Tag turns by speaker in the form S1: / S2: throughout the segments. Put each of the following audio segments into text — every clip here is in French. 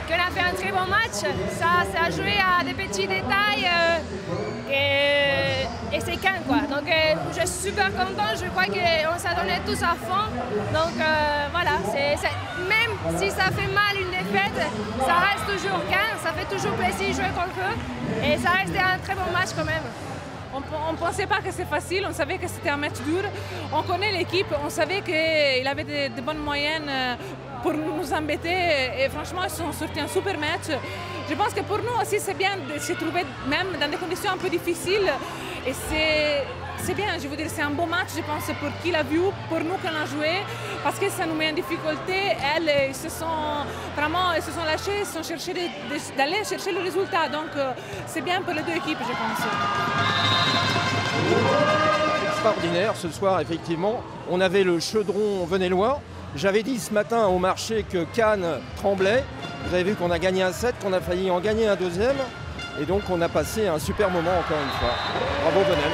S1: qu'on a fait un très bon match. Ça a joué à des petits détails et c'est Cannes, quoi. Donc je suis super contente, je crois qu'on s'est donné tous à fond. Donc voilà, même si ça fait mal une défaite, ça reste toujours Cannes, ça fait toujours plaisir de jouer contre eux et ça reste un très bon match quand même.
S2: On ne pensait pas que c'était facile, on savait que c'était un match dur. On connaît l'équipe, on savait qu'il avait de bonnes moyennes pour nous embêter et franchement ils sont sortis un super match. Je pense que pour nous aussi c'est bien de se trouver même dans des conditions un peu difficiles et c'est bien, je veux dire, c'est un beau match, je pense, pour qui l'a vu, pour nous qu'on a joué, parce que ça nous met en difficulté. Ils se sont lâchés, ils sont cherchés d'aller chercher le résultat. Donc c'est bien pour les deux équipes, je pense.
S3: Extraordinaire ce soir, effectivement. On avait le chaudron venellois. J'avais dit ce matin au marché que Cannes tremblait. Vous avez vu qu'on a gagné un set, qu'on a failli en gagner un deuxième. Et donc on a passé un super moment encore une fois. Bravo Venelle.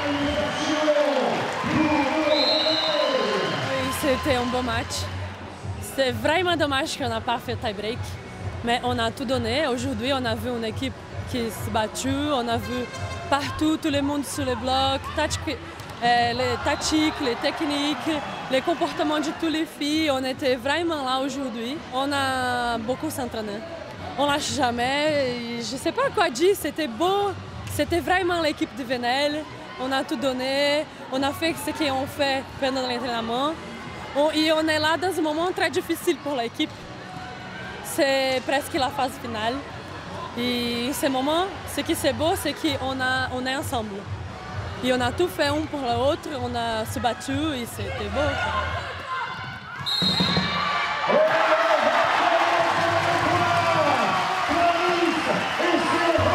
S4: Oui, c'était un bon match. C'est vraiment dommage qu'on n'a pas fait tie-break. Mais on a tout donné. Aujourd'hui, on a vu une équipe qui s'est battue. On a vu partout tout le monde sur les blocs, les tactiques, les techniques, les comportements de toutes les filles. On était vraiment là aujourd'hui. On a beaucoup s'entraîné. On lâche jamais. Je ne sais pas quoi dire, c'était beau. C'était vraiment l'équipe de Venelle. On a tout donné. On a fait ce qu'on fait pendant l'entraînement. Et on est là dans un moment très difficile pour l'équipe. C'est presque la phase finale. Et ce moment, ce qui est beau, c'est qu'on est ensemble. Et on a tout fait un pour l'autre, on a se battu et c'était beau.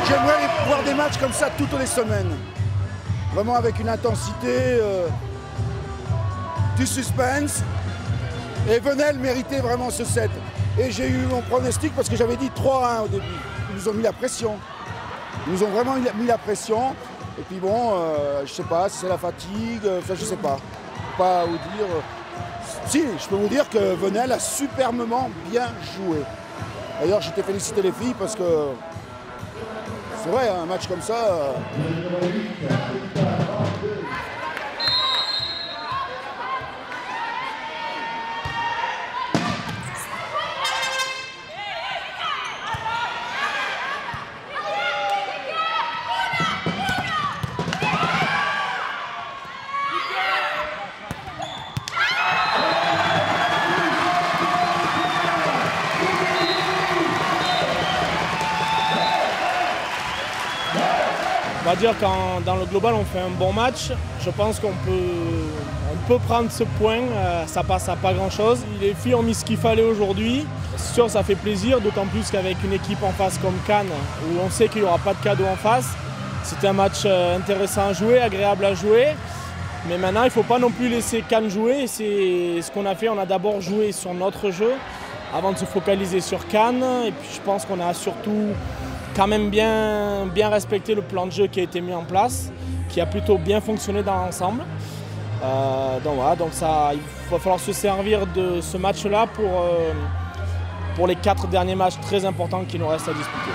S5: J'aimerais voir des matchs comme ça toutes les semaines. Vraiment avec une intensité, du suspense. Et Venelle méritait vraiment ce set. Et j'ai eu mon pronostic parce que j'avais dit 3-1 au début. Ils nous ont mis la pression. Ils nous ont vraiment mis la pression. Et puis bon, je sais pas si c'est la fatigue, enfin je sais pas. Je peux pas vous dire. Si, je peux vous dire que Venelle a superbement bien joué. D'ailleurs, je t'ai félicité les filles parce que c'est vrai, un match comme ça.
S6: On va dire que dans le global, on fait un bon match. Je pense qu'on peut prendre ce point, ça passe à pas grand-chose. Les filles ont mis ce qu'il fallait aujourd'hui. C'est sûr, ça fait plaisir, d'autant plus qu'avec une équipe en face comme Cannes, où on sait qu'il n'y aura pas de cadeau en face. C'était un match intéressant à jouer, agréable à jouer. Mais maintenant, il ne faut pas non plus laisser Cannes jouer. C'est ce qu'on a fait. On a d'abord joué sur notre jeu avant de se focaliser sur Cannes. Et puis je pense qu'on a surtout quand même bien respecté le plan de jeu qui a été mis en place, qui a plutôt bien fonctionné dans l'ensemble. Donc voilà, donc ça, il va falloir se servir de ce match-là pour les 4 derniers matchs très importants qui nous restent à disputer.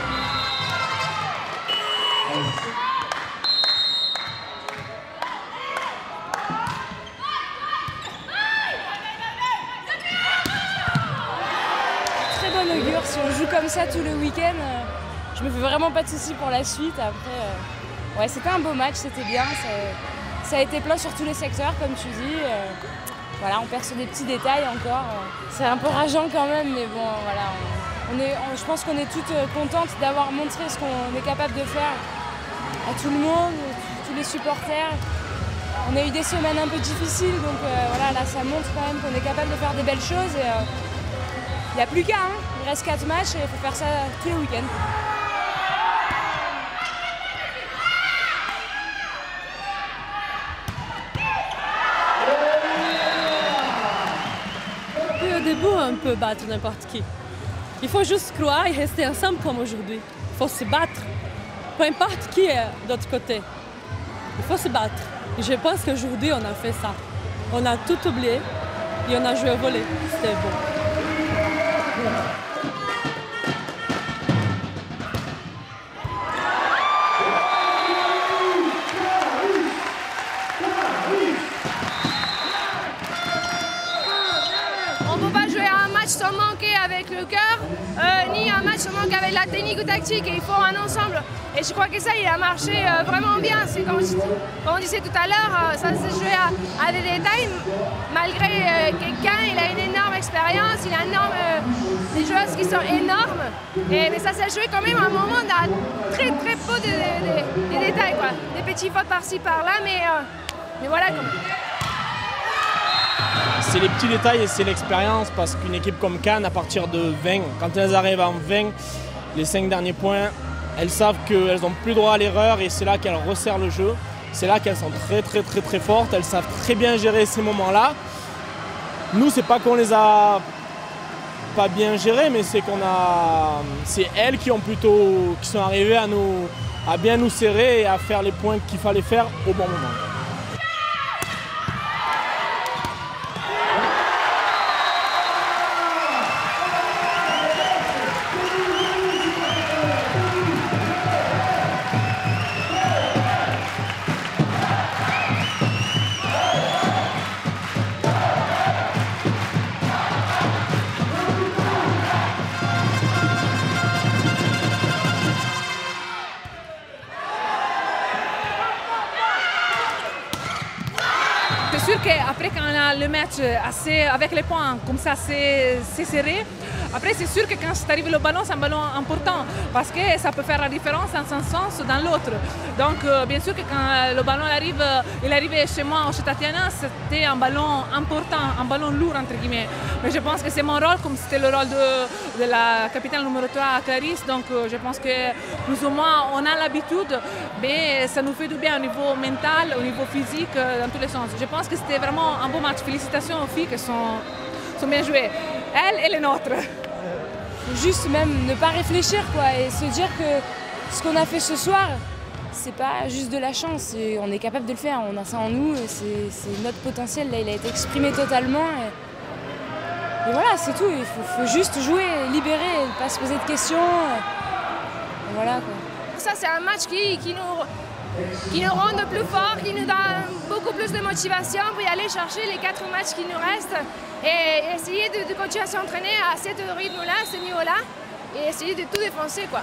S1: Très bon augure, si on joue comme ça tout le week-end. Je me fais vraiment pas de soucis pour la suite. Après, ouais, c'était un beau match, c'était bien. Ça a été plein sur tous les secteurs, comme tu dis. Voilà, on perd sur des petits détails encore. C'est un peu rageant quand même, mais bon, voilà. Je pense qu'on est toutes contentes d'avoir montré ce qu'on est capable de faire à tout le monde, tous les supporters. On a eu des semaines un peu difficiles, donc voilà, là, ça montre quand même qu'on est capable de faire des belles choses. Il n'y a plus qu'à, hein. Il reste 4 matchs et il faut faire ça tous les week-ends.
S4: Au début, on peut battre n'importe qui. Il faut juste croire et rester ensemble comme aujourd'hui. Il faut se battre. Peu importe qui est de l'autre côté. Il faut se battre. Et je pense qu'aujourd'hui, on a fait ça. On a tout oublié et on a joué au volley. C'était bon.
S7: seulement qu'avec la technique ou tactique, et il faut un ensemble. Et je crois que ça, il a marché vraiment bien. C'est comme on disait tout à l'heure, ça s'est joué à des détails. Malgré quelqu'un, il a une énorme expérience, il a des joueuses qui sont énormes. Mais ça s'est joué quand même à un moment très très peu de détails, quoi. Des petits fautes par-ci par-là, mais voilà.
S6: C'est les petits détails et c'est l'expérience parce qu'une équipe comme Cannes, à partir de 20, quand elles arrivent en 20, les 5 derniers points, elles savent qu'elles n'ont plus droit à l'erreur et c'est là qu'elles resserrent le jeu. C'est là qu'elles sont très fortes, elles savent très bien gérer ces moments-là. Nous, c'est pas qu'on les a pas bien gérés, mais c'est c'est elles qui sont arrivées à bien nous serrer et à faire les points qu'il fallait faire au bon moment.
S2: C'est sûr qu'après quand on a le match avec les points comme ça c'est serré, après c'est sûr que quand arrive le ballon, c'est un ballon important parce que ça peut faire la différence dans un sens ou dans l'autre. Donc bien sûr que quand le ballon arrive, il arrivait chez moi chez Tatiana, c'était un ballon important, un ballon lourd entre guillemets. Mais je pense que c'est mon rôle, comme c'était le rôle de la capitaine numéro 3 Clarisse, donc je pense que plus ou moins on a l'habitude, mais ça nous fait du bien au niveau mental, au niveau physique, dans tous les sens. Je pense que c'était vraiment un beau match. Félicitations aux filles qui sont bien jouées. Elles et les nôtres.
S1: Juste même ne pas réfléchir quoi, et se dire que ce qu'on a fait ce soir, c'est pas juste de la chance, on est capable de le faire, on a ça en nous, c'est notre potentiel, là il a été exprimé totalement. Et voilà, c'est tout, il faut juste jouer, libérer, ne pas se poser de questions. Et voilà quoi.
S7: Ça c'est un match qui nous rend plus forts, qui nous donne beaucoup plus de motivation pour y aller chercher les 4 matchs qui nous restent et essayer de continuer à s'entraîner à ce rythme-là, à ce niveau-là et essayer de tout défoncer quoi.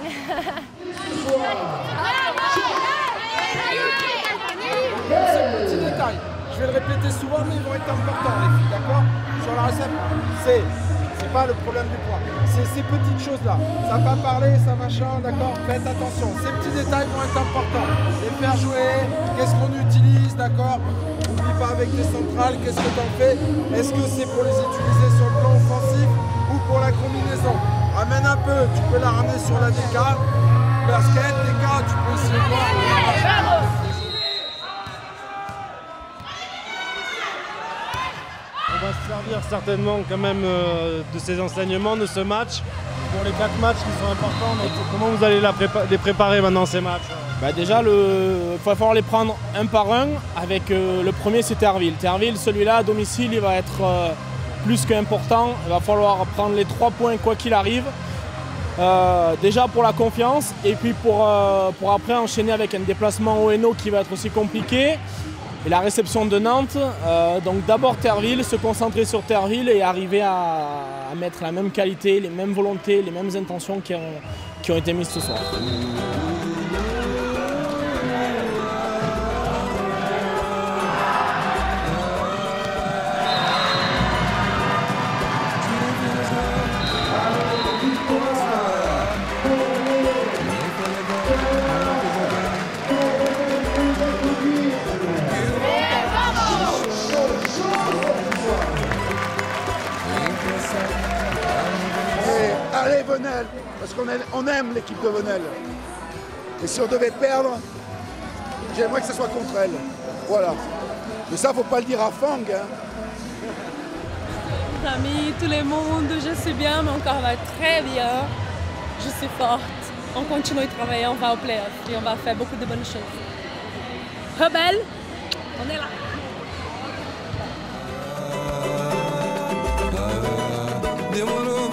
S8: Ce petit détail, je vais le répéter souvent mais ils vont être importants les filles, d'accord? Sur la recette, c'est pas le problème du poids, c'est ces petites choses-là. Ça va parler, ça machin, d'accord? Faites attention, ces petits détails vont être importants. Les faire jouer, qu'est-ce qu'on utilise, d'accord? N'oublie pas avec les centrales, qu'est-ce que tu en fais? Est-ce que c'est pour les utiliser sur le plan offensif ou pour la combinaison? Ramène un peu, tu peux la ramener sur la DK, basket, DK, tu peux essayer de voir.
S9: On va se servir certainement quand même de ces enseignements, de ce match, pour les 4 matchs qui sont importants. Donc, comment vous allez les préparer maintenant ces matchs?
S6: Déjà, il va falloir les prendre un par un. Avec le premier, c'est Terville. Terville, celui-là, à domicile, il va être plus qu'important. Il va falloir prendre les 3 points quoi qu'il arrive. Déjà pour la confiance et puis pour après enchaîner avec un déplacement au Hainaut qui va être aussi compliqué. Et la réception de Nantes, donc d'abord Terville, se concentrer sur Terville et arriver à mettre la même qualité, les mêmes volontés, les mêmes intentions qui ont été mises ce soir.
S5: Allez Venelle, parce qu'on aime l'équipe de Venelle. Et si on devait perdre, j'aimerais que ce soit contre elle. Voilà. Mais ça, faut pas le dire à Fang. Hein.
S4: Amis, tout le monde, je suis bien, mon corps va très bien. Je suis forte. On continue de travailler, on va au playoff et on va faire beaucoup de bonnes choses. Rebelle, on est là.
S10: They wanna